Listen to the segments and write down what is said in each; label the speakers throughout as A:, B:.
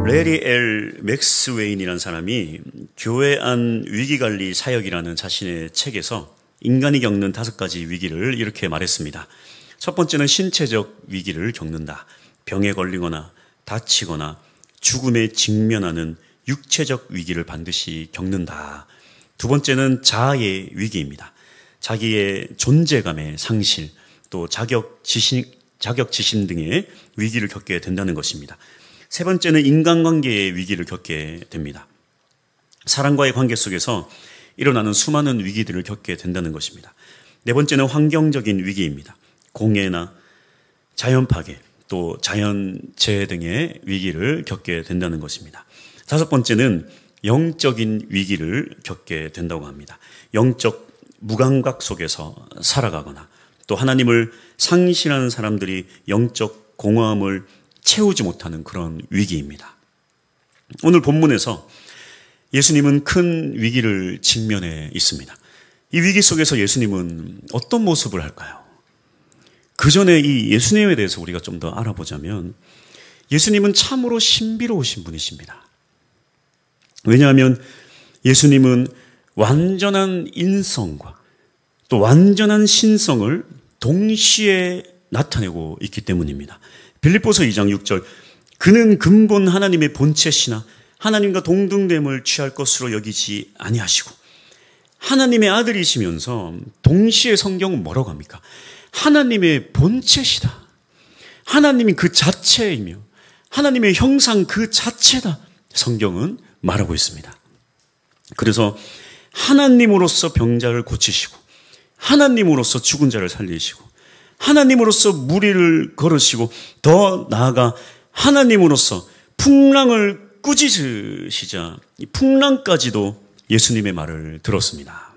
A: 레리 엘 맥스웨인이라는 사람이 교회 안 위기관리 사역이라는 자신의 책에서 인간이 겪는 5가지 위기를 이렇게 말했습니다. 첫 번째는 신체적 위기를 겪는다. 병에 걸리거나 다치거나 죽음에 직면하는 육체적 위기를 반드시 겪는다. 두 번째는 자아의 위기입니다. 자기의 존재감의 상실, 또 자격지심 등의 위기를 겪게 된다는 것입니다. 세 번째는 인간관계의 위기를 겪게 됩니다. 사람과의 관계 속에서 일어나는 수많은 위기들을 겪게 된다는 것입니다. 네 번째는 환경적인 위기입니다. 공해나 자연 파괴, 또 자연재해 등의 위기를 겪게 된다는 것입니다. 다섯 번째는 영적인 위기를 겪게 된다고 합니다. 영적 무감각 속에서 살아가거나 또 하나님을 상실하는 사람들이 영적 공허함을 채우지 못하는 그런 위기입니다. 오늘 본문에서 예수님은 큰 위기를 직면해 있습니다. 이 위기 속에서 예수님은 어떤 모습을 할까요? 그 전에 이 예수님에 대해서 우리가 좀 더 알아보자면 예수님은 참으로 신비로우신 분이십니다. 왜냐하면 예수님은 완전한 인성과 또 완전한 신성을 동시에 나타내고 있기 때문입니다. 빌립보서 2장 6절, 그는 근본 하나님의 본체시나 하나님과 동등됨을 취할 것으로 여기지 아니하시고, 하나님의 아들이시면서 동시에 성경은 뭐라고 합니까? 하나님의 본체시다. 하나님이 그 자체이며 하나님의 형상 그 자체다. 성경은 말하고 있습니다. 그래서 하나님으로서 병자를 고치시고, 하나님으로서 죽은 자를 살리시고, 하나님으로서 무리를 걸으시고, 더 나아가 하나님으로서 풍랑을 꾸짖으시자 이 풍랑까지도 예수님의 말을 들었습니다.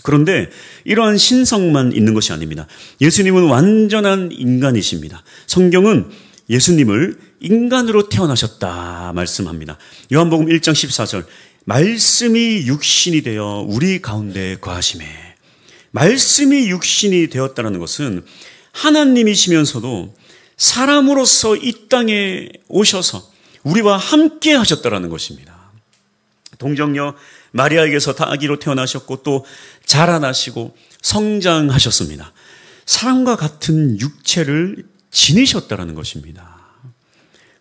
A: 그런데 이러한 신성만 있는 것이 아닙니다. 예수님은 완전한 인간이십니다. 성경은 예수님을 인간으로 태어나셨다 말씀합니다. 요한복음 1장 14절, 말씀이 육신이 되어 우리 가운데 거하시매. 말씀이 육신이 되었다는 것은 하나님이시면서도 사람으로서 이 땅에 오셔서 우리와 함께 하셨다는 것입니다. 동정녀 마리아에게서 다 아기로 태어나셨고 또 자라나시고 성장하셨습니다. 사람과 같은 육체를 지니셨다는 것입니다.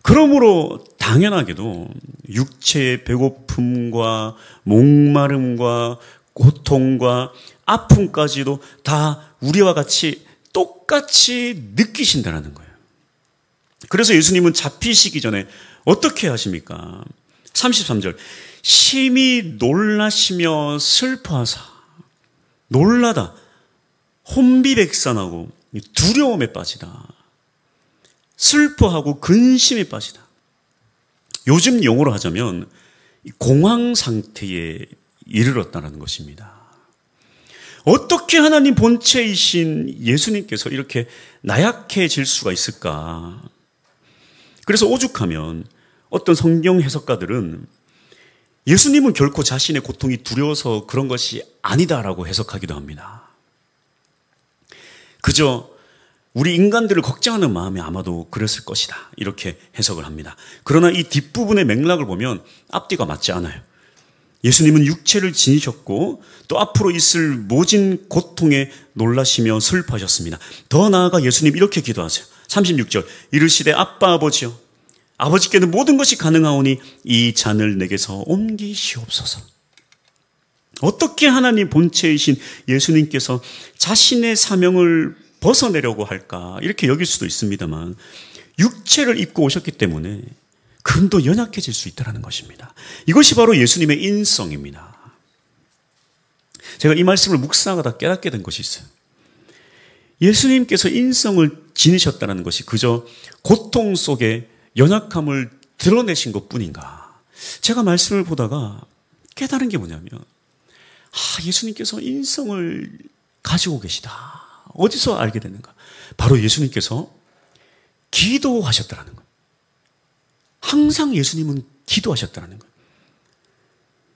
A: 그러므로 당연하게도 육체의 배고픔과 목마름과 고통과 아픔까지도 다 우리와 같이 똑같이 느끼신다는 거예요. 그래서 예수님은 잡히시기 전에 어떻게 하십니까? 33절, 심히 놀라시며 슬퍼하사, 놀라다, 혼비백산하고 두려움에 빠지다, 슬퍼하고 근심에 빠지다. 요즘 용어로 하자면 공황 상태에 이르렀다는 것입니다. 어떻게 하나님 본체이신 예수님께서 이렇게 나약해질 수가 있을까? 그래서 오죽하면 어떤 성경 해석가들은 예수님은 결코 자신의 고통이 두려워서 그런 것이 아니다라고 해석하기도 합니다. 그저 우리 인간들을 걱정하는 마음이 아마도 그랬을 것이다, 이렇게 해석을 합니다. 그러나 이 뒷부분의 맥락을 보면 앞뒤가 맞지 않아요. 예수님은 육체를 지니셨고 또 앞으로 있을 모진 고통에 놀라시며 슬퍼하셨습니다. 더 나아가 예수님 이렇게 기도하세요. 36절, 이르시되 아빠 아버지여, 아버지께는 모든 것이 가능하오니 이 잔을 내게서 옮기시옵소서. 어떻게 하나님 본체이신 예수님께서 자신의 사명을 벗어내려고 할까, 이렇게 여길 수도 있습니다만 육체를 입고 오셨기 때문에 금도 연약해질 수 있다는 것입니다. 이것이 바로 예수님의 인성입니다. 제가 이 말씀을 묵상하다 깨닫게 된 것이 있어요. 예수님께서 인성을 지니셨다는 것이 그저 고통 속에 연약함을 드러내신 것뿐인가? 제가 말씀을 보다가 깨달은 게 뭐냐면, 예수님께서 인성을 가지고 계시다. 어디서 알게 되는가? 바로 예수님께서 기도하셨다는 거예요. 항상 예수님은 기도하셨다는 거예요.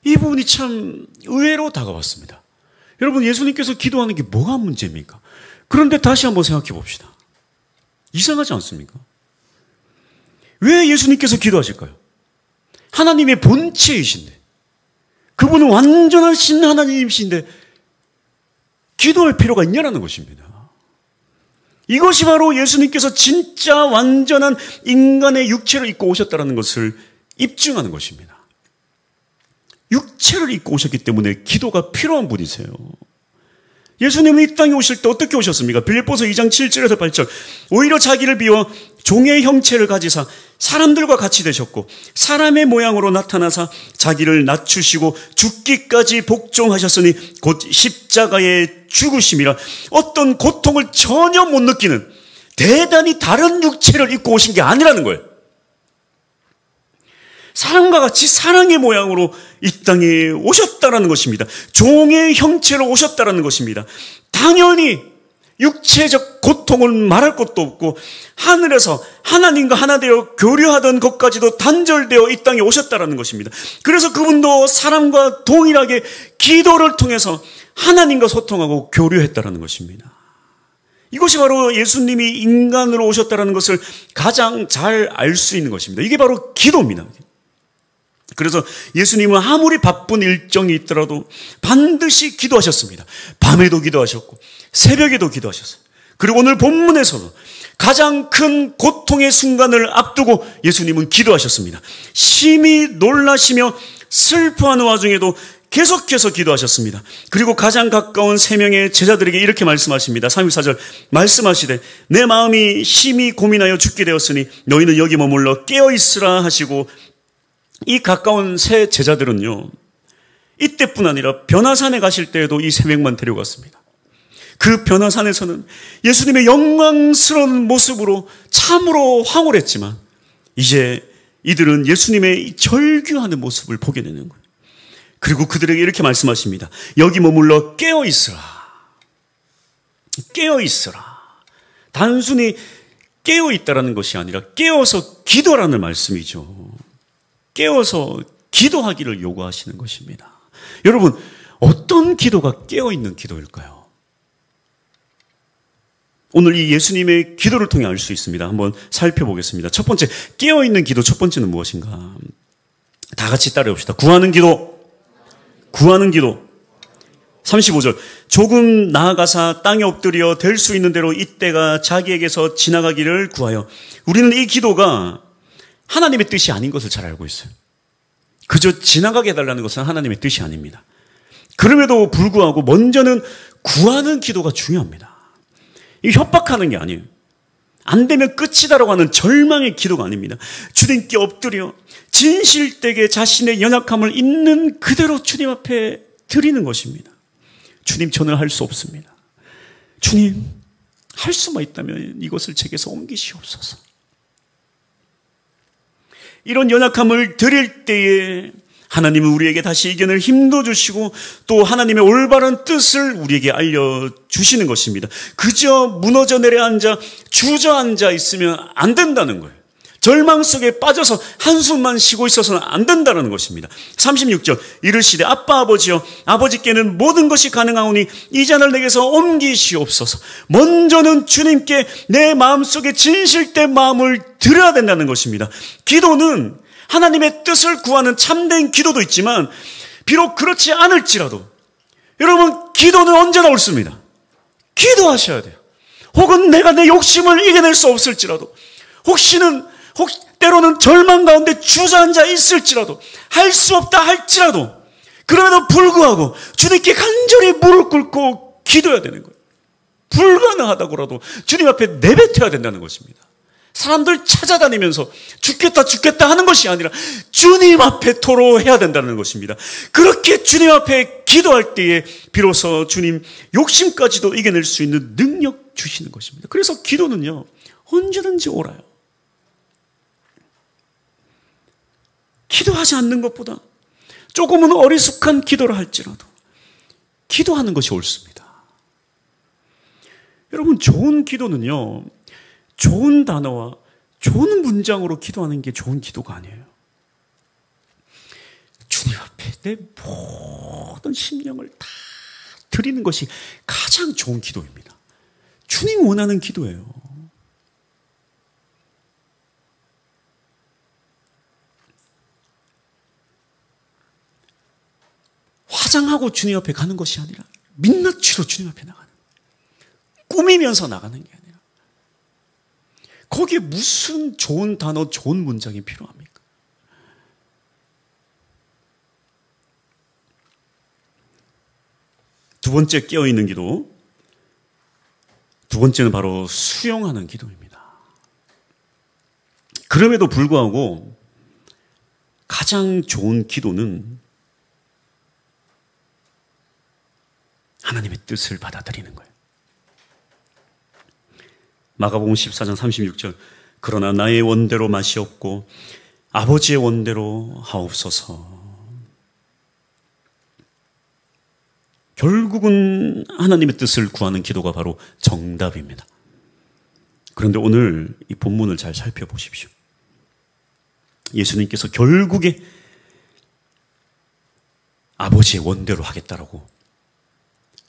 A: 이 부분이 참 의외로 다가왔습니다. 여러분, 예수님께서 기도하는 게 뭐가 문제입니까? 그런데 다시 한번 생각해 봅시다. 이상하지 않습니까? 왜 예수님께서 기도하실까요? 하나님의 본체이신데, 그분은 완전하신 하나님이신데 기도할 필요가 있냐라는 것입니다. 이것이 바로 예수님께서 진짜 완전한 인간의 육체를 입고 오셨다는 것을 입증하는 것입니다. 육체를 입고 오셨기 때문에 기도가 필요한 분이세요. 예수님은 이 땅에 오실 때 어떻게 오셨습니까? 빌립보서 2장 7절에서 8절. 오히려 자기를 비워 종의 형체를 가지사 사람들과 같이 되셨고 사람의 모양으로 나타나사 자기를 낮추시고 죽기까지 복종하셨으니 곧 십자가의 죽으심이라. 어떤 고통을 전혀 못 느끼는 대단히 다른 육체를 입고 오신 게 아니라는 거예요. 사람과 같이 사랑의 모양으로 이 땅에 오셨다라는 것입니다. 종의 형체로 오셨다라는 것입니다. 당연히 육체적 고통은 말할 것도 없고 하늘에서 하나님과 하나 되어 교류하던 것까지도 단절되어 이 땅에 오셨다라는 것입니다. 그래서 그분도 사람과 동일하게 기도를 통해서 하나님과 소통하고 교류했다라는 것입니다. 이것이 바로 예수님이 인간으로 오셨다라는 것을 가장 잘 알 수 있는 것입니다. 이게 바로 기도입니다. 그래서 예수님은 아무리 바쁜 일정이 있더라도 반드시 기도하셨습니다. 밤에도 기도하셨고 새벽에도 기도하셨어요. 그리고 오늘 본문에서도 가장 큰 고통의 순간을 앞두고 예수님은 기도하셨습니다. 심히 놀라시며 슬퍼하는 와중에도 계속해서 기도하셨습니다. 그리고 가장 가까운 세 명의 제자들에게 이렇게 말씀하십니다. 34절 말씀하시되 내 마음이 심히 고민하여 죽게 되었으니 너희는 여기 머물러 깨어있으라 하시고, 이 가까운 세 제자들은요, 이때뿐 아니라 변화산에 가실 때에도 이 세 명만 데려갔습니다. 그 변화산에서는 예수님의 영광스러운 모습으로 참으로 황홀했지만 이제 이들은 예수님의 절규하는 모습을 보게 되는 거예요. 그리고 그들에게 이렇게 말씀하십니다. 여기 머물러 깨어있으라. 깨어있으라. 단순히 깨어있다라는 것이 아니라 깨어서 기도라는 말씀이죠. 깨어서 기도하기를 요구하시는 것입니다. 여러분, 어떤 기도가 깨어있는 기도일까요? 오늘 이 예수님의 기도를 통해 알 수 있습니다. 한번 살펴보겠습니다. 첫 번째, 깨어있는 기도 첫 번째는 무엇인가? 다 같이 따라해 봅시다. 구하는 기도. 구하는 기도. 35절. 조금 나아가사 땅에 엎드려 될 수 있는 대로 이때가 자기에게서 지나가기를 구하여. 우리는 이 기도가 하나님의 뜻이 아닌 것을 잘 알고 있어요. 그저 지나가게 해달라는 것은 하나님의 뜻이 아닙니다. 그럼에도 불구하고 먼저는 구하는 기도가 중요합니다. 이 협박하는 게 아니에요. 안 되면 끝이다라고 하는 절망의 기도가 아닙니다. 주님께 엎드려 진실되게 자신의 연약함을 있는 그대로 주님 앞에 드리는 것입니다. 주님, 저는 할 수 없습니다. 주님, 할 수만 있다면 이것을 제게서 옮기시옵소서. 이런 연약함을 드릴 때에 하나님은 우리에게 다시 이겨낼 힘도 주시고 또 하나님의 올바른 뜻을 우리에게 알려주시는 것입니다. 그저 무너져 내려앉아 주저앉아 있으면 안 된다는 거예요. 절망 속에 빠져서 한숨만 쉬고 있어서는 안 된다는 것입니다. 36절 이르시되 아빠 아버지여 아버지께는 모든 것이 가능하오니 이 잔을 내게서 옮기시옵소서. 먼저는 주님께 내 마음속에 진실된 마음을 드려야 된다는 것입니다. 기도는 하나님의 뜻을 구하는 참된 기도도 있지만 비록 그렇지 않을지라도 여러분, 기도는 언제나 옳습니다. 기도하셔야 돼요. 혹은 내가 내 욕심을 이겨낼 수 없을지라도 때로는 절망 가운데 주저앉아 있을지라도 할 수 없다 할지라도 그럼에도 불구하고 주님께 간절히 무릎 꿇고 기도해야 되는 거예요. 불가능하다고라도 주님 앞에 내뱉어야 된다는 것입니다. 사람들 찾아다니면서 죽겠다 하는 것이 아니라 주님 앞에 토로해야 된다는 것입니다. 그렇게 주님 앞에 기도할 때에 비로소 주님 욕심까지도 이겨낼 수 있는 능력 주시는 것입니다. 그래서 기도는요, 언제든지 옳아요. 기도하지 않는 것보다 조금은 어리숙한 기도를 할지라도 기도하는 것이 옳습니다. 여러분, 좋은 기도는요, 좋은 단어와 좋은 문장으로 기도하는 게 좋은 기도가 아니에요. 주님 앞에 내 모든 심령을 다 드리는 것이 가장 좋은 기도입니다. 주님 원하는 기도예요. 화장하고 주님 앞에 가는 것이 아니라 민낯으로 주님 앞에 나가는, 꾸미면서 나가는 게 아니라, 거기에 무슨 좋은 단어, 좋은 문장이 필요합니까? 두 번째 깨어있는 기도, 두 번째는 바로 수용하는 기도입니다. 그럼에도 불구하고 가장 좋은 기도는 하나님의 뜻을 받아들이는 거예요. 마가복음 14장 36절, 그러나 나의 원대로 마시옵고 아버지의 원대로 하옵소서. 결국은 하나님의 뜻을 구하는 기도가 바로 정답입니다. 그런데 오늘 이 본문을 잘 살펴보십시오. 예수님께서 결국에 아버지의 원대로 하겠다라고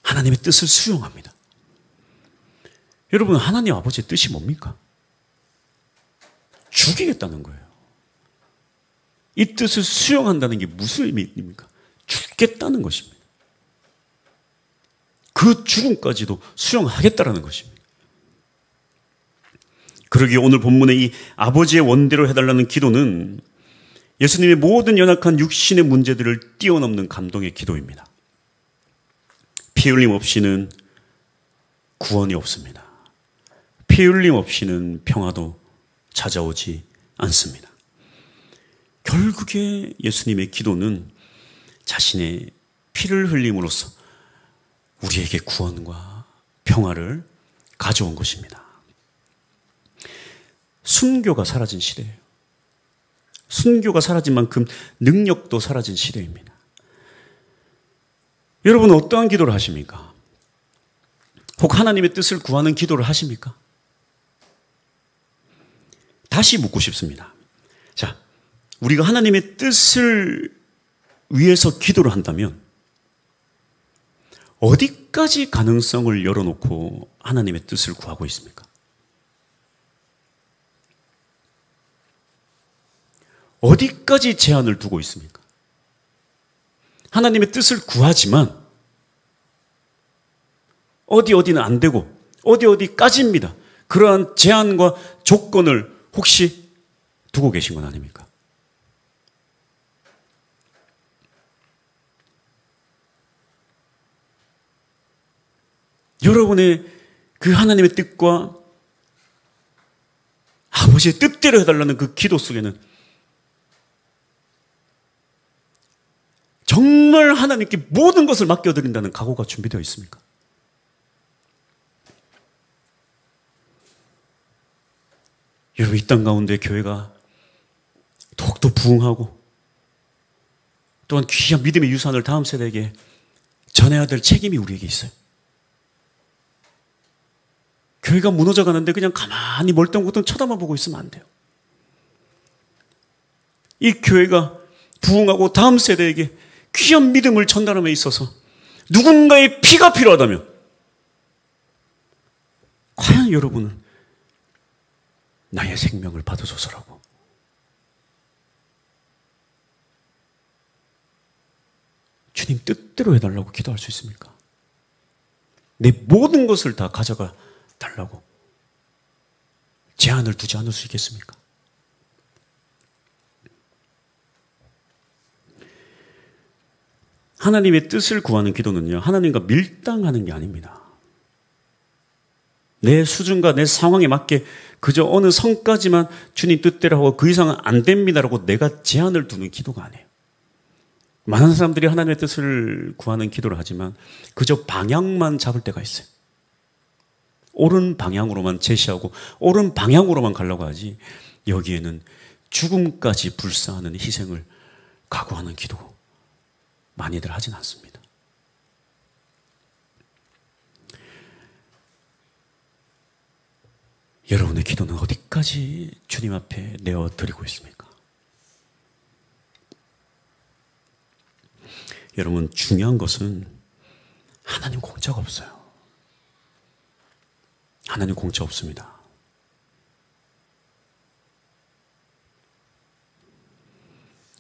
A: 하나님의 뜻을 수용합니다. 여러분, 하나님 아버지의 뜻이 뭡니까? 죽이겠다는 거예요. 이 뜻을 수용한다는 게 무슨 의미입니까? 죽겠다는 것입니다. 그 죽음까지도 수용하겠다라는 것입니다. 그러기에 오늘 본문의 이 아버지의 원대로 해달라는 기도는 예수님의 모든 연약한 육신의 문제들을 뛰어넘는 감동의 기도입니다. 피 흘림 없이는 구원이 없습니다. 피 흘림 없이는 평화도 찾아오지 않습니다. 결국에 예수님의 기도는 자신의 피를 흘림으로써 우리에게 구원과 평화를 가져온 것입니다. 순교가 사라진 시대예요. 순교가 사라진 만큼 능력도 사라진 시대입니다. 여러분은 어떠한 기도를 하십니까? 혹 하나님의 뜻을 구하는 기도를 하십니까? 다시 묻고 싶습니다. 자, 우리가 하나님의 뜻을 위해서 기도를 한다면 어디까지 가능성을 열어놓고 하나님의 뜻을 구하고 있습니까? 어디까지 제한을 두고 있습니까? 하나님의 뜻을 구하지만 어디는 안 되고 어디까지입니다. 그러한 제한과 조건을 혹시 두고 계신 건 아닙니까? 여러분의 그 하나님의 뜻과 아버지의 뜻대로 해달라는 그 기도 속에는 정말 하나님께 모든 것을 맡겨드린다는 각오가 준비되어 있습니까? 여러분, 이 땅 가운데 교회가 더욱더 부흥하고 또한 귀한 믿음의 유산을 다음 세대에게 전해야 될 책임이 우리에게 있어요. 교회가 무너져 가는데 그냥 가만히 멀뚱멀뚱 쳐다만 보고 있으면 안 돼요. 이 교회가 부흥하고 다음 세대에게 귀한 믿음을 전달함에 있어서 누군가의 피가 필요하다면 과연 여러분은 나의 생명을 받으소서라고 주님 뜻대로 해달라고 기도할 수 있습니까? 내 모든 것을 다 가져가 달라고 제한을 두지 않을 수 있겠습니까? 하나님의 뜻을 구하는 기도는요, 하나님과 밀당하는 게 아닙니다. 내 수준과 내 상황에 맞게 그저 어느 선까지만 주님 뜻대로 하고 그 이상은 안 됩니다라고 내가 제한을 두는 기도가 아니에요. 많은 사람들이 하나님의 뜻을 구하는 기도를 하지만 그저 방향만 잡을 때가 있어요. 옳은 방향으로만 제시하고 옳은 방향으로만 가려고 하지 여기에는 죽음까지 불사하는 희생을 각오하는 기도 많이들 하진 않습니다. 여러분의 기도는 어디까지 주님 앞에 내어드리고 있습니까? 여러분, 중요한 것은 하나님 공짜가 없어요. 하나님 공짜 없습니다.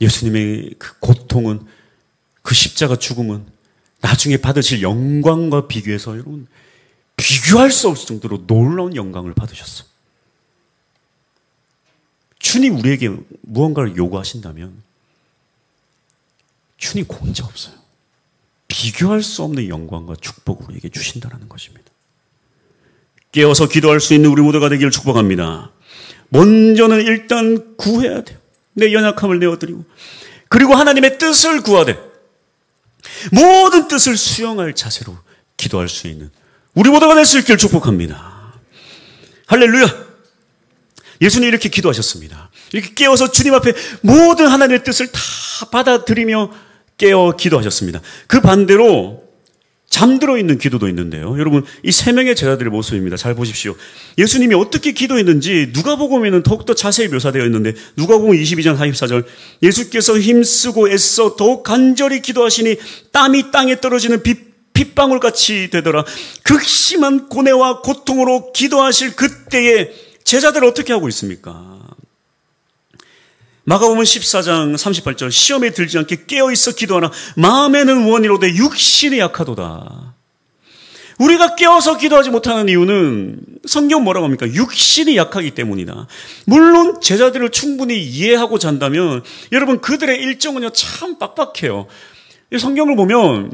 A: 예수님의 그 고통은 그 십자가 죽음은 나중에 받으실 영광과 비교해서 여러분 비교할 수 없을 정도로 놀라운 영광을 받으셨어요. 주님 우리에게 무언가를 요구하신다면 주님 공짜 없어요. 비교할 수 없는 영광과 축복을 우리에게 주신다는 것입니다. 깨어서 기도할 수 있는 우리 모두가 되기를 축복합니다. 먼저는 일단 구해야 돼요. 내 연약함을 내어드리고 그리고 하나님의 뜻을 구하되 모든 뜻을 수용할 자세로 기도할 수 있는 우리 모두가 될 수 있기를 축복합니다. 할렐루야. 예수님이 이렇게 기도하셨습니다. 이렇게 깨어서 주님 앞에 모든 하나님의 뜻을 다 받아들이며 깨어 기도하셨습니다. 그 반대로 잠들어 있는 기도도 있는데요. 여러분, 이 세 명의 제자들의 모습입니다. 잘 보십시오. 예수님이 어떻게 기도했는지 누가복음에는 더욱더 자세히 묘사되어 있는데 누가복음 22장 44절 예수께서 힘쓰고 애써 더욱 간절히 기도하시니 땀이 땅에 떨어지는 빗방울같이 되더라. 극심한 고뇌와 고통으로 기도하실 그때에 제자들은 어떻게 하고 있습니까? 마가복음 14장 38절 시험에 들지 않게 깨어있어 기도하나 마음에는 원이로되 육신이 약하도다. 우리가 깨어서 기도하지 못하는 이유는 성경 뭐라고 합니까? 육신이 약하기 때문이다. 물론 제자들을 충분히 이해하고 잔다면 여러분 그들의 일정은요 참 빡빡해요. 성경을 보면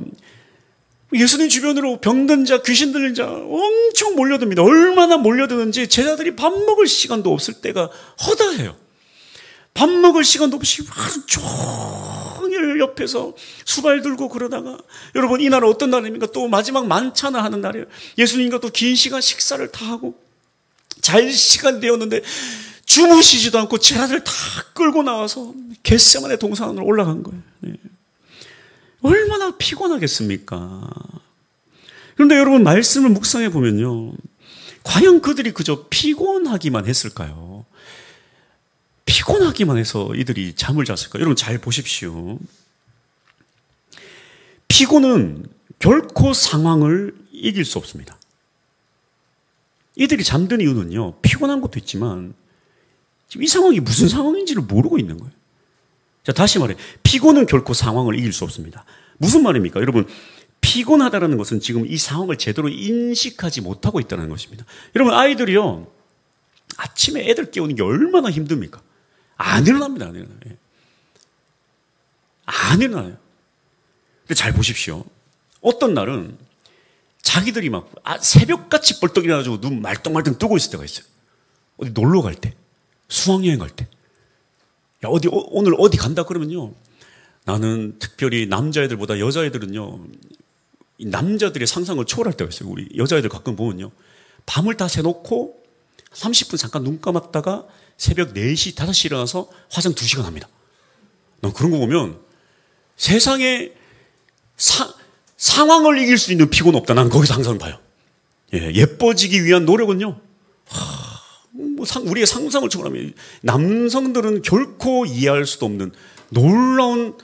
A: 예수님 주변으로 병든 자, 귀신 들린 자 엄청 몰려듭니다. 얼마나 몰려드는지 제자들이 밥 먹을 시간도 없을 때가 허다해요. 밥 먹을 시간도 없이 하루 종일 옆에서 수발 들고 그러다가 여러분 이 날은 어떤 날입니까? 또 마지막 만찬을 하는 날이에요. 예수님과 또 긴 시간 식사를 다 하고 잘 시간 되었는데 주무시지도 않고 제자들 다 끌고 나와서 겟세마네 동산으로 올라간 거예요. 네. 얼마나 피곤하겠습니까? 그런데 여러분 말씀을 묵상해 보면요. 과연 그들이 그저 피곤하기만 했을까요? 피곤하기만 해서 이들이 잠을 잤을까요? 여러분 잘 보십시오. 피곤은 결코 상황을 이길 수 없습니다. 이들이 잠든 이유는요. 피곤한 것도 있지만 지금 이 상황이 무슨 상황인지를 모르고 있는 거예요. 자, 다시 말해. 피곤은 결코 상황을 이길 수 없습니다. 무슨 말입니까? 여러분, 피곤하다는 것은 지금 이 상황을 제대로 인식하지 못하고 있다는 것입니다. 여러분, 아이들이요. 아침에 애들 깨우는 게 얼마나 힘듭니까? 안 일어납니다. 안 일어나요. 안 일어나요. 근데 잘 보십시오. 어떤 날은 자기들이 막 새벽같이 벌떡 일어나가지고 눈 말똥말똥 뜨고 있을 때가 있어요. 어디 놀러 갈 때, 수학여행 갈 때. 야, 오늘 어디 간다 그러면요. 나는 특별히 남자애들보다 여자애들은요. 이 남자들의 상상을 초월할 때가 있어요. 우리 여자애들 가끔 보면요. 밤을 다 새놓고 30분 잠깐 눈 감았다가 새벽 4시, 5시 일어나서 화장 2시간 합니다. 난 그런 거 보면 세상에 상황을 이길 수 있는 피곤 없다. 난 거기서 항상 봐요. 예뻐지기 위한 노력은요. 우리의 상상을 초월하면 남성들은 결코 이해할 수도 없는 놀라운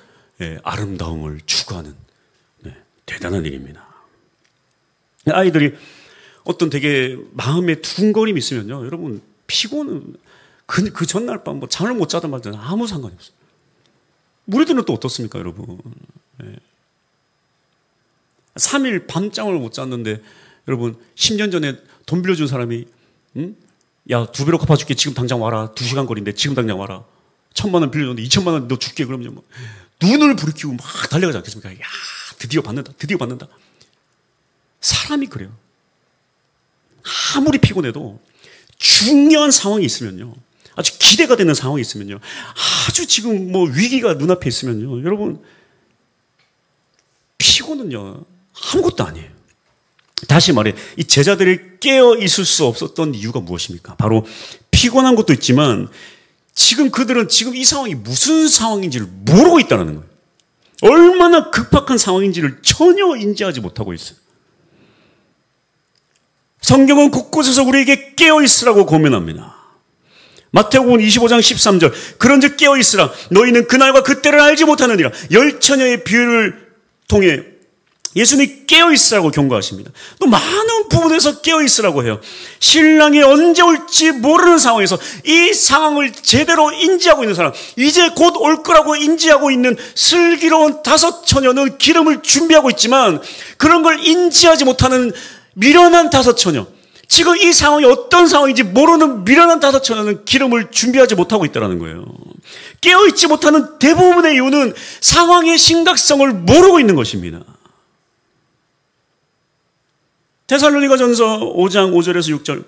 A: 아름다움을 추구하는 대단한 일입니다. 아이들이 어떤 되게 마음에 두근거림이 있으면요. 여러분 피곤은 그 전날 밤 뭐 잠을 못 자든 말든 아무 상관이 없어요. 우리들은 또 어떻습니까 여러분. 3일 밤잠을 못 잤는데 여러분 10년 전에 돈 빌려준 사람이 야 2배로 갚아줄게 지금 당장 와라 2시간 거리인데 지금 당장 와라 1,000만 원 빌려줬는데 2천만 원 너 줄게 그러면 뭐 눈을 부리키고 막 달려가지 않겠습니까? 야 드디어 받는다. 사람이 그래요. 아무리 피곤해도 중요한 상황이 있으면요. 아주 기대가 되는 상황이 있으면요. 아주 지금 뭐 위기가 눈앞에 있으면요. 여러분 피곤은요. 아무것도 아니에요. 다시 말해 이 제자들이 깨어 있을 수 없었던 이유가 무엇입니까? 바로 피곤한 것도 있지만 지금 그들은 지금 이 상황이 무슨 상황인지를 모르고 있다는 거예요. 얼마나 급박한 상황인지를 전혀 인지하지 못하고 있어요. 성경은 곳곳에서 우리에게 깨어있으라고 고면합니다. 마태복음 25장 13절 그런즉 깨어있으라 너희는 그날과 그때를 알지 못하느니라. 열처녀의 비유를 통해 예수님이 깨어있으라고 경고하십니다. 또 많은 부분에서 깨어있으라고 해요. 신랑이 언제 올지 모르는 상황에서 이 상황을 제대로 인지하고 있는 사람, 이제 곧 올 거라고 인지하고 있는 슬기로운 다섯 처녀는 기름을 준비하고 있지만 그런 걸 인지하지 못하는 미련한 다섯 처녀, 지금 이 상황이 어떤 상황인지 모르는 미련한 다섯 처녀는 기름을 준비하지 못하고 있다는 거예요. 깨어있지 못하는 대부분의 이유는 상황의 심각성을 모르고 있는 것입니다. 데살로니가전서 5장 5절에서 6절,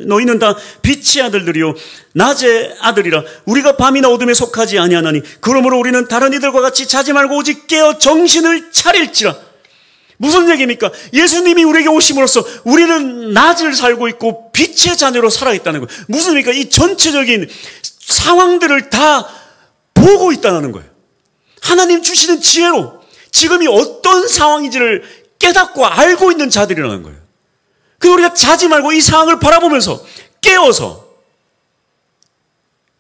A: 너희는 다 빛의 아들들이요 낮의 아들이라. 우리가 밤이나 어둠에 속하지 아니하나니 그러므로 우리는 다른 이들과 같이 자지 말고 오직 깨어 정신을 차릴지라. 무슨 얘기입니까? 예수님이 우리에게 오심으로써 우리는 낮을 살고 있고 빛의 자녀로 살아있다는 거예요. 무슨 얘기입니까? 이 전체적인 상황들을 다 보고 있다는 거예요. 하나님 주시는 지혜로 지금이 어떤 상황인지를 깨닫고 알고 있는 자들이라는 거예요. 그래서 우리가 자지 말고 이 상황을 바라보면서 깨어서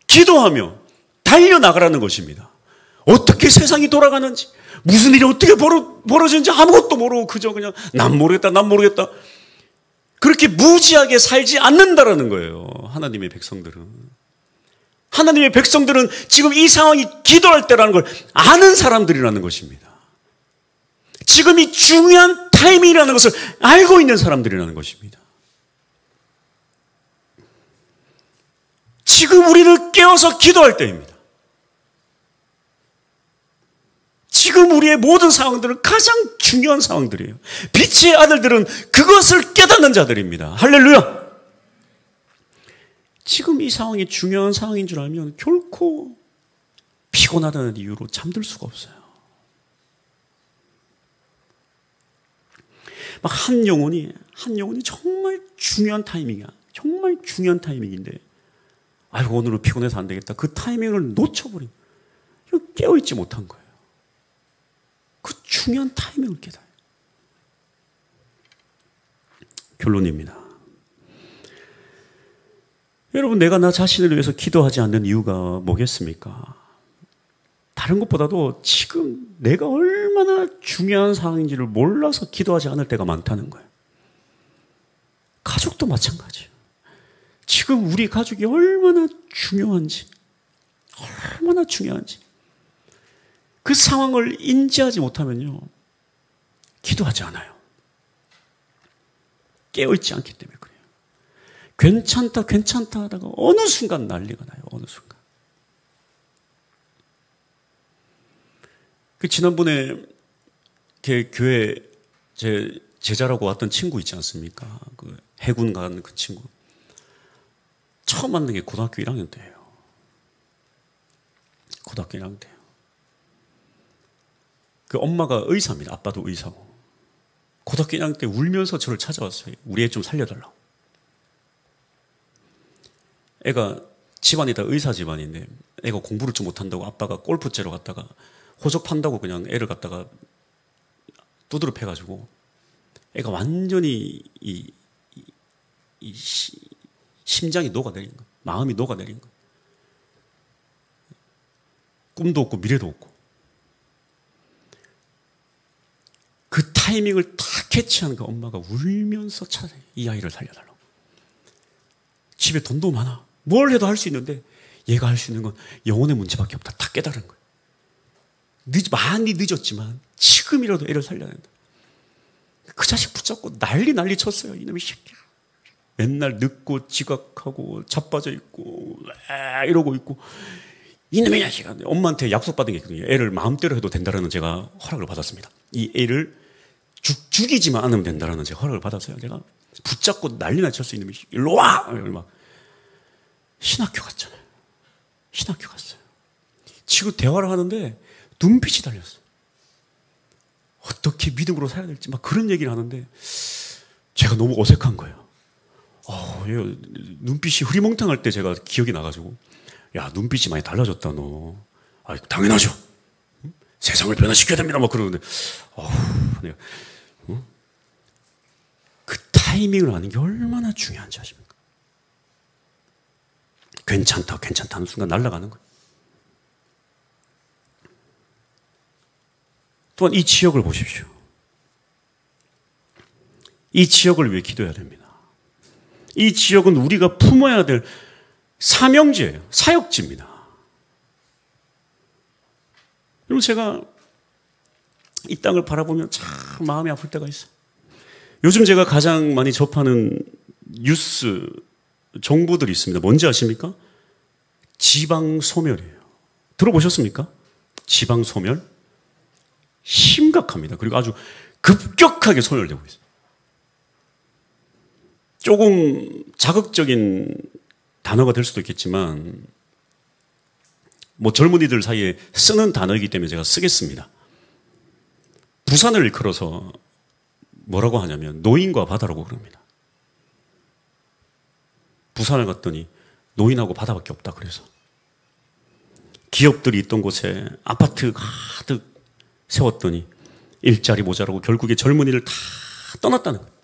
A: 기도하며 달려나가라는 것입니다. 어떻게 세상이 돌아가는지, 무슨 일이 어떻게 벌어지는지 아무것도 모르고 그저 그냥 난 모르겠다. 그렇게 무지하게 살지 않는다라는 거예요. 하나님의 백성들은. 하나님의 백성들은 지금 이 상황이 기도할 때라는 걸 아는 사람들이라는 것입니다. 지금이 중요한 타이밍이라는 것을 알고 있는 사람들이라는 것입니다. 지금 우리는 깨어서 기도할 때입니다. 지금 우리의 모든 상황들은 가장 중요한 상황들이에요. 빛의 아들들은 그것을 깨닫는 자들입니다. 할렐루야! 지금 이 상황이 중요한 상황인 줄 알면 결코 피곤하다는 이유로 잠들 수가 없어요. 막 한 영혼이 정말 중요한 타이밍이야. 정말 중요한 타이밍인데, 아이고, 오늘은 피곤해서 안 되겠다. 그 타이밍을 놓쳐버린, 깨어있지 못한 거예요. 그 중요한 타이밍을 깨달아요. 결론입니다. 여러분, 내가 나 자신을 위해서 기도하지 않는 이유가 뭐겠습니까? 다른 것보다도 지금 내가 얼마나 중요한 상황인지를 몰라서 기도하지 않을 때가 많다는 거예요. 가족도 마찬가지예요. 지금 우리 가족이 얼마나 중요한지 그 상황을 인지하지 못하면요, 기도하지 않아요. 깨어있지 않기 때문에 그래요. 괜찮다 하다가 어느 순간 난리가 나요. 어느 순간. 그 지난번에 교회 제 제자라고 왔던 친구 있지 않습니까? 그 해군 간 그 친구. 처음 만난 게 고등학교 1학년 때예요. 고등학교 1학년 때예요. 그 엄마가 의사입니다. 아빠도 의사고. 고등학교 1학년 때 울면서 저를 찾아왔어요. 우리 애 좀 살려달라고. 애가 집안이 다 의사 집안인데 애가 공부를 좀 못한다고 아빠가 골프 채러 갔다가 호적 판다고 그냥 애를 갖다가 두드려 패가지고 애가 완전히 심장이 녹아내린 거예요. 마음이 녹아내린 거예요. 꿈도 없고 미래도 없고. 그 타이밍을 다 캐치한 그 엄마가 울면서 찾아요. 이 아이를 살려달라고. 집에 돈도 많아. 뭘 해도 할 수 있는데 얘가 할 수 있는 건 영혼의 문제밖에 없다. 다 깨달은 거예요. 많이 늦었지만 지금이라도 애를 살려야 된다. 그 자식 붙잡고 난리 쳤어요. 이놈의 새끼. 맨날 늦고 지각하고 자빠져 있고 이러고 있고, 이놈의 자식아. 엄마한테 약속받은 게 있거든요. 애를 마음대로 해도 된다라는 제가 허락을 받았습니다. 이 애를 죽이지만 않으면 된다라는 제가 허락을 받았어요. 제가 붙잡고 난리나 쳤어요. 이놈의 새끼. 일로 와! 막 신학교 갔잖아요. 신학교 갔어요. 지금 대화를 하는데 눈빛이 달렸어요. 어떻게 믿음으로 살아야 될지 막 그런 얘기를 하는데 제가 너무 어색한 거예요. 눈빛이 흐리멍텅할 때 제가 기억이 나가지고, 야, 눈빛이 많이 달라졌다 너. 아, 당연하죠. 세상을 변화시켜야 됩니다. 막 그러는데, 내가, 그 타이밍을 아는 게 얼마나 중요한지 아십니까? 괜찮다 하는 순간 날아가는 거예요. 또한 이 지역을 보십시오. 이 지역을 위해 기도해야 됩니다. 이 지역은 우리가 품어야 될 사명지예요. 사역지입니다. 여러분, 제가 이 땅을 바라보면 참 마음이 아플 때가 있어요. 요즘 제가 가장 많이 접하는 뉴스 정보들이 있습니다. 뭔지 아십니까? 지방소멸이에요. 들어보셨습니까? 지방소멸? 심각합니다. 그리고 아주 급격하게 소멸되고 있어요. 조금 자극적인 단어가 될 수도 있겠지만 뭐 젊은이들 사이에 쓰는 단어이기 때문에 제가 쓰겠습니다. 부산을 일컬어서 뭐라고 하냐면 노인과 바다라고 그럽니다. 부산을 갔더니 노인하고 바다밖에 없다 그래서 기업들이 있던 곳에 아파트 가득 세웠더니 일자리 모자라고 결국에 젊은이를 다 떠났다는 거예요.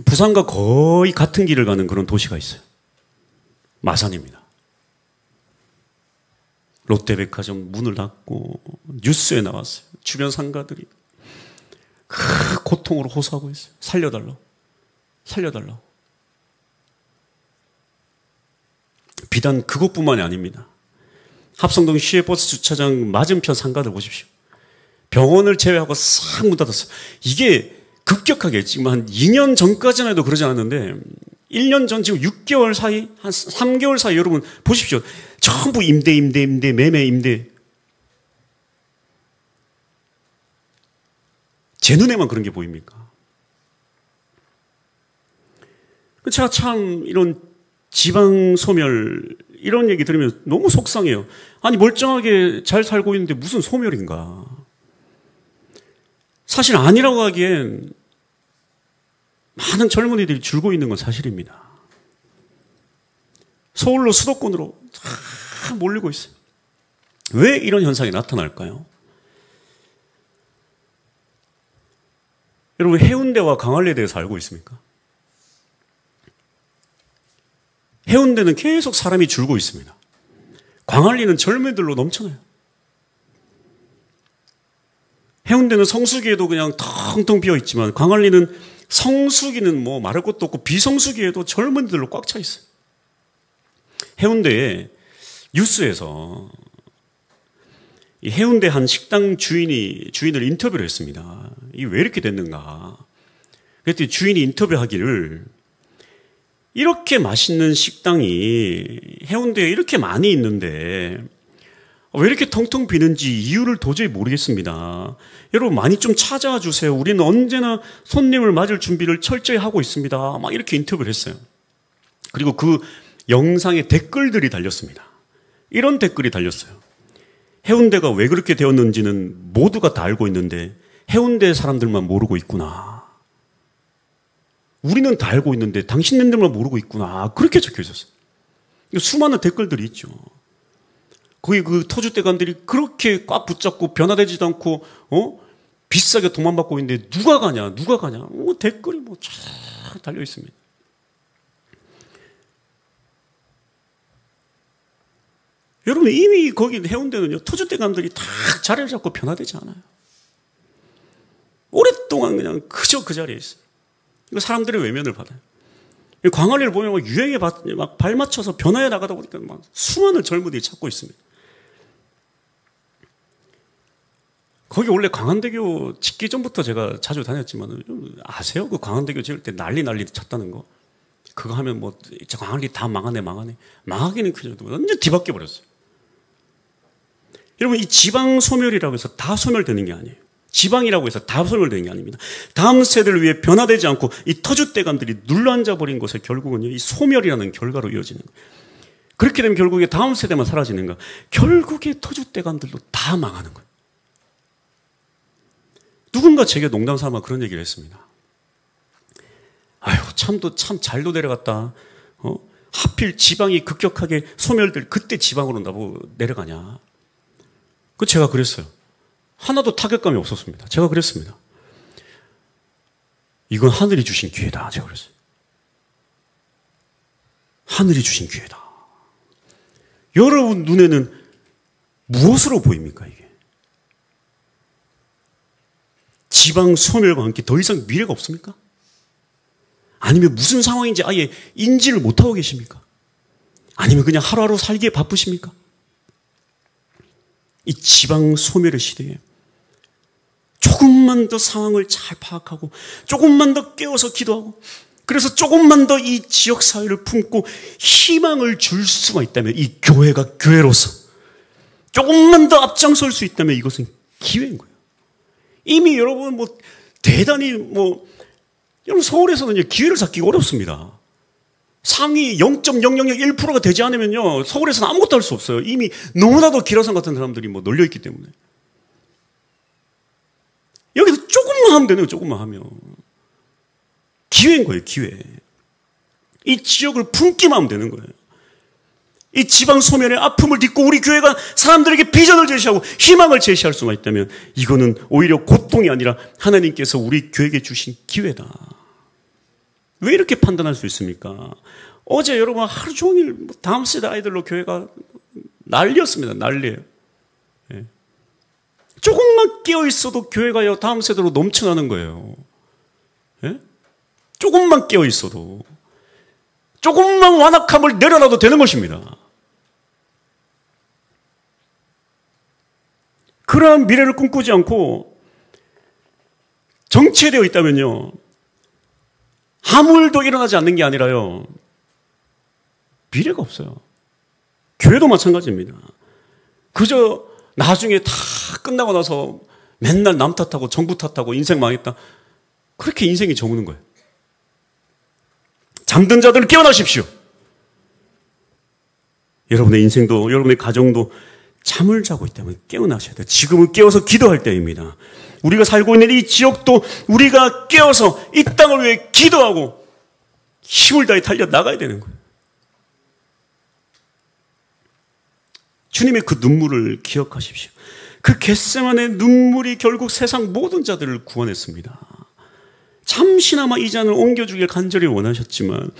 A: 부산과 거의 같은 길을 가는 그런 도시가 있어요. 마산입니다. 롯데백화점 문을 닫고 뉴스에 나왔어요. 주변 상가들이 그 고통으로 호소하고 있어요. 살려달라고. 살려달라고. 비단 그것뿐만이 아닙니다. 합성동 시외버스 주차장 맞은편 상가들 보십시오. 병원을 제외하고 싹 문 닫았어요. 이게 급격하게 지금 한 2년 전까지만 해도 그러지 않았는데 1년 전 지금 6개월 사이 한 3개월 사이 여러분 보십시오. 전부 임대 매매 임대. 제 눈에만 그런 게 보입니까? 제가 참 이런 지방 소멸 이런 얘기 들으면 너무 속상해요. 아니 멀쩡하게 잘 살고 있는데 무슨 소멸인가. 사실 아니라고 하기엔 많은 젊은이들이 줄고 있는 건 사실입니다. 서울로 수도권으로 다 몰리고 있어요. 왜 이런 현상이 나타날까요? 여러분 해운대와 강안리에 대해서 알고 있습니까? 해운대는 계속 사람이 줄고 있습니다. 광안리는 젊은이들로 넘쳐나요. 해운대는 성수기에도 그냥 텅텅 비어 있지만 광안리는 성수기는 뭐 말할 것도 없고 비성수기에도 젊은이들로 꽉 차 있어요. 해운대에 뉴스에서 이 해운대 한 식당 주인을 인터뷰를 했습니다. 이게 왜 이렇게 됐는가? 그랬더니 주인이 인터뷰하기를 이렇게 맛있는 식당이 해운대에 이렇게 많이 있는데 왜 이렇게 텅텅 비는지 이유를 도저히 모르겠습니다. 여러분 많이 좀 찾아와 주세요. 우리는 언제나 손님을 맞을 준비를 철저히 하고 있습니다. 막 이렇게 인터뷰를 했어요. 그리고 그 영상에 댓글들이 달렸습니다. 이런 댓글이 달렸어요. 해운대가 왜 그렇게 되었는지는 모두가 다 알고 있는데 해운대 사람들만 모르고 있구나. 우리는 다 알고 있는데 당신네들만 모르고 있구나. 그렇게 적혀 있었어요. 수많은 댓글들이 있죠. 거기 그 터줏대감들이 그렇게 꽉 붙잡고 변화되지도 않고 비싸게 돈만 받고 있는데 누가 가냐. 댓글이 뭐 쫙 달려 있습니다. 여러분 이미 거기 해운대는요 터줏대감들이 다 자리를 잡고 변화되지 않아요. 오랫동안 그냥 그저 그 자리에 있어요. 이거 사람들의 외면을 받아요. 광안리를 보면 막 유행에 막 발맞춰서 변화해 나가다 보니까 막 수많은 젊은이들이 찾고 있습니다. 거기 원래 광안대교 짓기 전부터 제가 자주 다녔지만 아세요? 그 광안대교 지을 때 난리 쳤다는 거. 그거 하면 뭐 광안리 다 망하네. 망하기는 그냥 완전 뒤바뀌어 버렸어요. 여러분 이 지방 소멸이라고 해서 다 소멸되는 게 아니에요. 지방이라고 해서 다 소멸되는 게 아닙니다. 다음 세대를 위해 변화되지 않고 이 터줏대감들이 눌러앉아 버린 것에 결국은요 이 소멸이라는 결과로 이어지는 거예요. 그렇게 되면 결국에 다음 세대만 사라지는가? 결국에 터줏대감들도 다 망하는 거예요. 누군가 제게 농담 삼아 그런 얘기를 했습니다. 아유 참 잘도 내려갔다. 하필 지방이 급격하게 소멸될 그때 지방으로 나보고 내려가냐. 그 제가 그랬어요. 하나도 타격감이 없었습니다. 제가 그랬습니다. 이건 하늘이 주신 기회다. 제가 그랬어요. 하늘이 주신 기회다. 여러분 눈에는 무엇으로 보입니까 이게? 지방 소멸과 함께 더 이상 미래가 없습니까? 아니면 무슨 상황인지 아예 인지를 못하고 계십니까? 아니면 그냥 하루하루 살기에 바쁘십니까? 이 지방 소멸의 시대에 조금만 더 상황을 잘 파악하고 조금만 더 깨워서 기도하고 그래서 조금만 더 이 지역사회를 품고 희망을 줄 수가 있다면 이 교회가 교회로서 조금만 더 앞장설 수 있다면 이것은 기회인 거예요. 이미 여러분 대단히 여러분 서울에서는 기회를 잡기가 어렵습니다. 상위 0.0001%가 되지 않으면요 서울에서는 아무것도 할 수 없어요. 이미 너무나도 기라성 같은 사람들이 널려있기 때문에. 여기서 조금만 하면 되네요. 조금만 하면. 기회인 거예요. 기회. 이 지역을 품기만 하면 되는 거예요. 이 지방 소멸의 아픔을 딛고 우리 교회가 사람들에게 비전을 제시하고 희망을 제시할 수가 있다면 이거는 오히려 고통이 아니라 하나님께서 우리 교회에게 주신 기회다. 왜 이렇게 판단할 수 있습니까? 어제 여러분 하루 종일 다음 세대 아이들로 교회가 난리였습니다. 난리예요. 예. 조금만 깨어있어도 교회가 다음 세대로 넘쳐나는 거예요. 예? 조금만 깨어있어도 조금만 완악함을 내려놔도 되는 것입니다. 그러한 미래를 꿈꾸지 않고 정체되어 있다면요 아무 일도 일어나지 않는 게 아니라요 미래가 없어요. 교회도 마찬가지입니다. 그저 나중에 다 끝나고 나서 맨날 남 탓하고 정부 탓하고 인생 망했다. 그렇게 인생이 저무는 거예요. 잠든 자들을 깨어나십시오. 여러분의 인생도 여러분의 가정도 잠을 자고 있다면 깨어나셔야 돼요. 지금은 깨어서 기도할 때입니다. 우리가 살고 있는 이 지역도 우리가 깨어서 이 땅을 위해 기도하고 힘을 다해 달려나가야 되는 거예요. 주님의 그 눈물을 기억하십시오. 그 겟세마네 눈물이 결국 세상 모든 자들을 구원했습니다. 잠시나마 이 잔을 옮겨주길 간절히 원하셨지만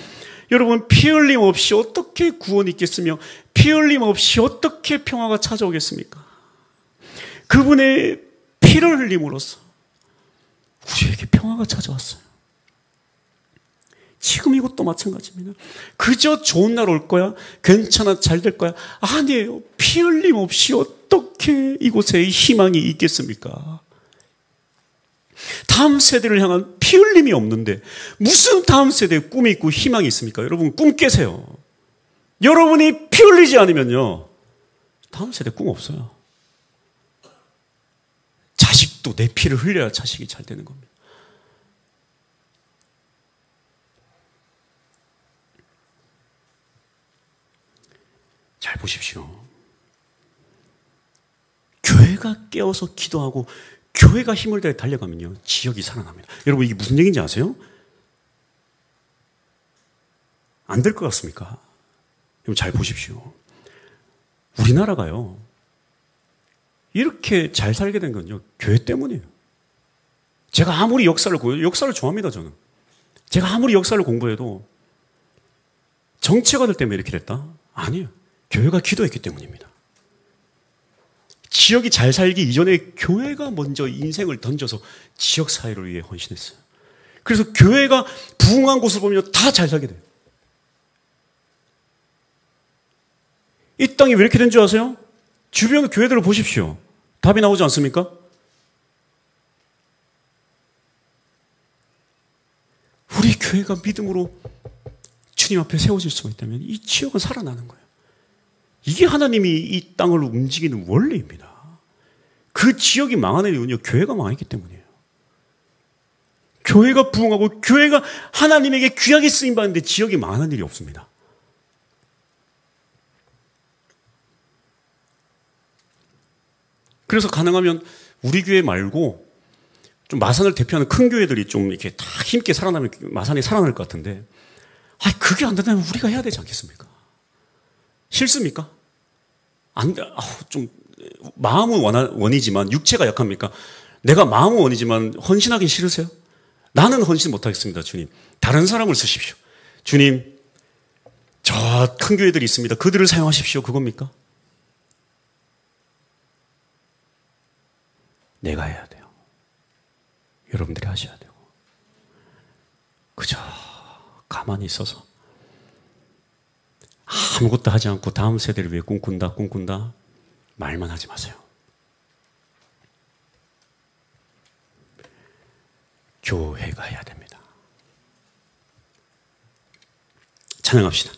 A: 여러분 피 흘림 없이 어떻게 구원이 있겠으며 피 흘림 없이 어떻게 평화가 찾아오겠습니까? 그분의 피를 흘림으로써 우리에게 평화가 찾아왔어요. 지금 이것도 마찬가지입니다. 그저 좋은 날 올 거야? 괜찮아? 잘 될 거야? 아니에요. 피 흘림 없이 어떻게 이곳에 희망이 있겠습니까? 다음 세대를 향한 피 흘림이 없는데 무슨 다음 세대에 꿈이 있고 희망이 있습니까? 여러분 꿈 깨세요. 여러분이 피 흘리지 않으면요 다음 세대 꿈 없어요. 자식도 내 피를 흘려야 자식이 잘 되는 겁니다. 잘 보십시오. 교회가 깨어서 기도하고 교회가 힘을 다해 달려가면요 지역이 살아납니다. 여러분 이게 무슨 얘기인지 아세요? 안 될 것 같습니까? 여러분 잘 보십시오. 우리나라가요 이렇게 잘 살게 된 건요 교회 때문이에요. 제가 아무리 역사를 좋아합니다. 저는 제가 아무리 역사를 공부해도 정치가들 때문에 이렇게 됐다? 아니에요. 교회가 기도했기 때문입니다. 지역이 잘 살기 이전에 교회가 먼저 인생을 던져서 지역 사회를 위해 헌신했어요. 그래서 교회가 부흥한 곳을 보면 다 잘 살게 돼요. 이 땅이 왜 이렇게 된 줄 아세요? 주변 교회들을 보십시오. 답이 나오지 않습니까? 우리 교회가 믿음으로 주님 앞에 세워질 수가 있다면 이 지역은 살아나는 거예요. 이게 하나님이 이 땅을 움직이는 원리입니다. 그 지역이 망하는 이유는요, 교회가 망했기 때문이에요. 교회가 부흥하고 교회가 하나님에게 귀하게 쓰임받는데 지역이 망하는 일이 없습니다. 그래서 가능하면 우리 교회 말고 좀 마산을 대표하는 큰 교회들이 좀 이렇게 다 힘있게 살아나면 마산이 살아날 것 같은데, 그게 안 된다면 우리가 해야 되지 않겠습니까? 싫습니까? 좀 마음은 원이지만 육체가 약합니까? 내가 마음은 원이지만 헌신하기 싫으세요? 나는 헌신 못하겠습니다. 주님, 다른 사람을 쓰십시오. 주님, 저 큰 교회들이 있습니다. 그들을 사용하십시오. 그겁니까? 내가 해야 돼요. 여러분들이 하셔야 되고, 그저 가만히 있어서 아무것도 하지 않고 다음 세대를 위해 꿈꾼다 말만 하지 마세요. 교회가 해야 됩니다. 찬양합시다.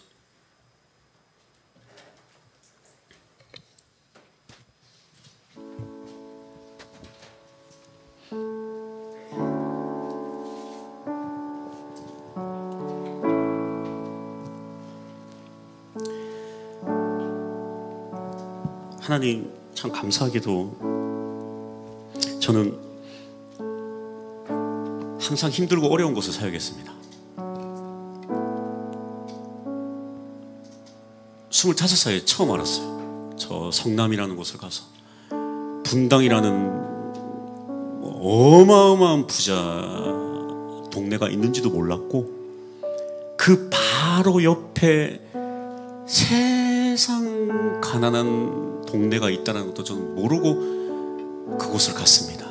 A: 하나님 참 감사하게도 저는 항상 힘들고 어려운 곳을 사역했습니다. 25살에 처음 알았어요. 저 성남이라는 곳을 가서 분당이라는 어마어마한 부자 동네가 있는지도 몰랐고, 그 바로 옆에 세상 가난한 동네가 있다는 것도 저는 모르고 그곳을 갔습니다.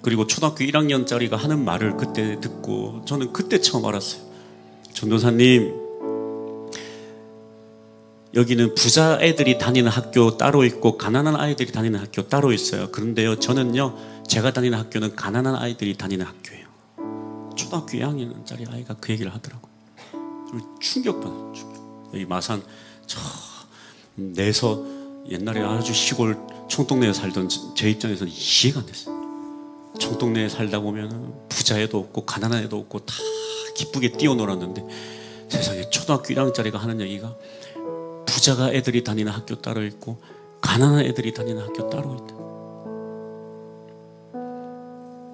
A: 그리고 초등학교 1학년짜리가 하는 말을 그때 듣고 저는 그때 처음 알았어요. 전도사님, 여기는 부자 애들이 다니는 학교 따로 있고 가난한 아이들이 다니는 학교 따로 있어요. 그런데요, 저는요, 제가 다니는 학교는 가난한 아이들이 다니는 학교예요. 초등학교 2학년짜리 아이가 그 얘기를 하더라고요. 충격받았어요. 여기 마산 저 내서 옛날에 아주 시골 총동네에 살던 제 입장에서는 이해가 안 됐어요. 총동네에 살다 보면 부자 애도 없고 가난한 애도 없고 다 기쁘게 뛰어놀았는데, 세상에 초등학교 1학년짜리가 하는 얘기가 부자가 애들이 다니는 학교 따로 있고 가난한 애들이 다니는 학교 따로 있다.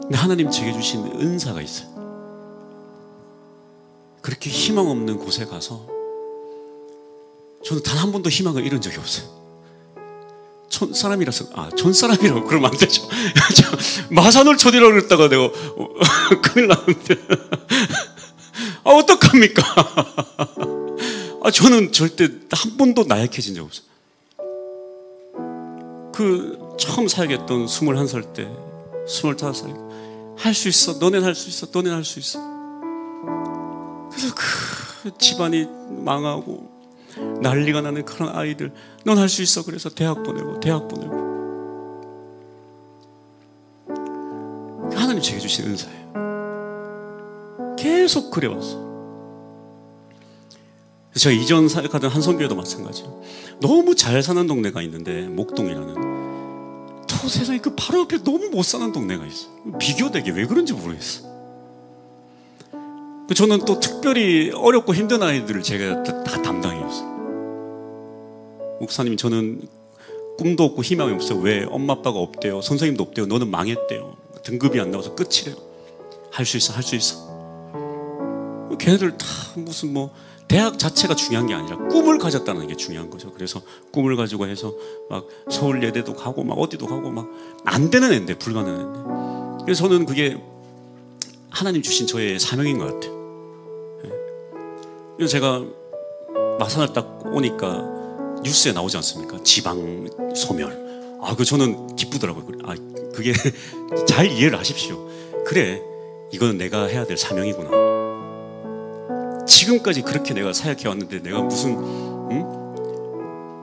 A: 근데 하나님 제게 주신 은사가 있어요. 그렇게 희망 없는 곳에 가서 저는 단 한 번도 희망을 잃은 적이 없어요. 촌사람이라고 그러면 안 되죠. 마산을 촌이라고 그랬다가 내가 큰일 나는데 어떡합니까? 저는 절대 한 번도 나약해진 적 없어요. 그 처음 사역했던 21살 때, 25살 할 수 있어, 너넨 할 수 있어, 너넨 할 수 있어. 그래서 그 집안이 망하고 난리가 나는 그런 아이들, 넌 할 수 있어. 그래서 대학 보내고. 하나님 제게 주신 은사예요. 계속 그래왔어. 제가 이전 사역하던 한성교회도 마찬가지예요. 너무 잘 사는 동네가 있는데, 목동이라는. 저 세상에 그 바로 옆에 너무 못 사는 동네가 있어. 비교되게 왜 그런지 모르겠어. 저는 또 특별히 어렵고 힘든 아이들을 제가 다 담당해왔어요. 목사님, 저는 꿈도 없고 희망이 없어요. 왜? 엄마 아빠가 없대요. 선생님도 없대요. 너는 망했대요. 등급이 안 나와서 끝이래요. 할 수 있어. 걔네들 다 무슨 대학 자체가 중요한 게 아니라 꿈을 가졌다는 게 중요한 거죠. 그래서 꿈을 가지고 해서 막 서울예대도 가고 막 어디도 가고 막 안 되는 애인데, 불가능한 애인데. 그래서 저는 그게 하나님 주신 저의 사명인 것 같아요. 그래서 제가 마산을 딱 오니까 뉴스에 나오지 않습니까? 지방 소멸. 저는 기쁘더라고요. 그게 잘 이해를 하십시오. 그래, 이거는 내가 해야 될 사명이구나. 지금까지 그렇게 내가 사역해 왔는데 내가 무슨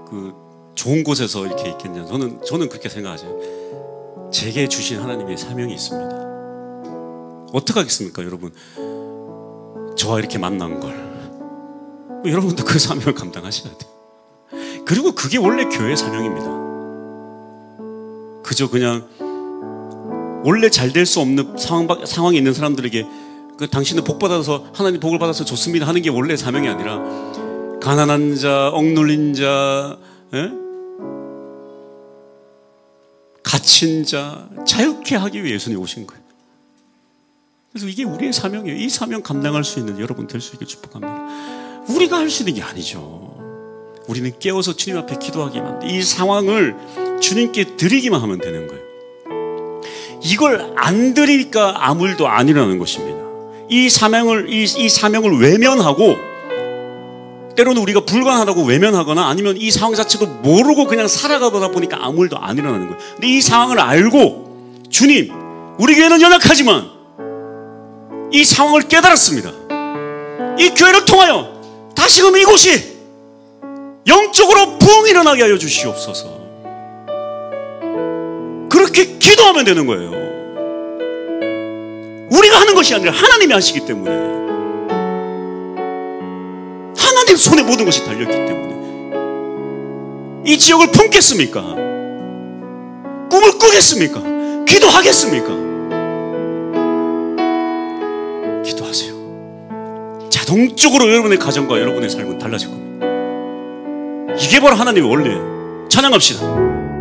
A: 그 좋은 곳에서 이렇게 있겠냐? 저는 그렇게 생각하죠. 제게 주신 하나님의 사명이 있습니다. 어떻게 하겠습니까, 여러분? 저와 이렇게 만난 걸 여러분도 그 사명을 감당하셔야 돼요. 그리고 그게 원래 교회의 사명입니다. 그저 그냥 원래 잘 될 수 없는 상황에 있는 사람들에게 당신은 복 받아서, 하나님 복을 받아서 좋습니다 하는 게 원래 사명이 아니라, 가난한 자, 억눌린 자, 갇힌 자 자유케 하기 위해 예수님이 오신 거예요. 그래서 이게 우리의 사명이에요. 이 사명 감당할 수 있는 여러분 될 수 있길 축복합니다. 우리가 할 수 있는 게 아니죠. 우리는 깨워서 주님 앞에 기도하기만, 이 상황을 주님께 드리기만 하면 되는 거예요. 이걸 안 드리니까 아무 일도 안 일어나는 것입니다. 이 사명을 외면하고, 때로는 우리가 불가능하다고 외면하거나 아니면 이 상황 자체도 모르고 그냥 살아가다 보니까 아무 일도 안 일어나는 거예요. 근데 이 상황을 알고, 주님, 우리 교회는 연약하지만 이 상황을 깨달았습니다. 이 교회를 통하여 다시금 이곳이 영적으로 부흥이 일어나게 하여 주시옵소서. 그렇게 기도하면 되는 거예요. 우리가 하는 것이 아니라 하나님이 하시기 때문에, 하나님 손에 모든 것이 달렸기 때문에 이 지역을 품겠습니까? 꿈을 꾸겠습니까? 기도하겠습니까? 기도하세요. 자동적으로 여러분의 가정과 여러분의 삶은 달라질 겁니다. 이게 바로 하나님의 원리예요. 찬양합시다.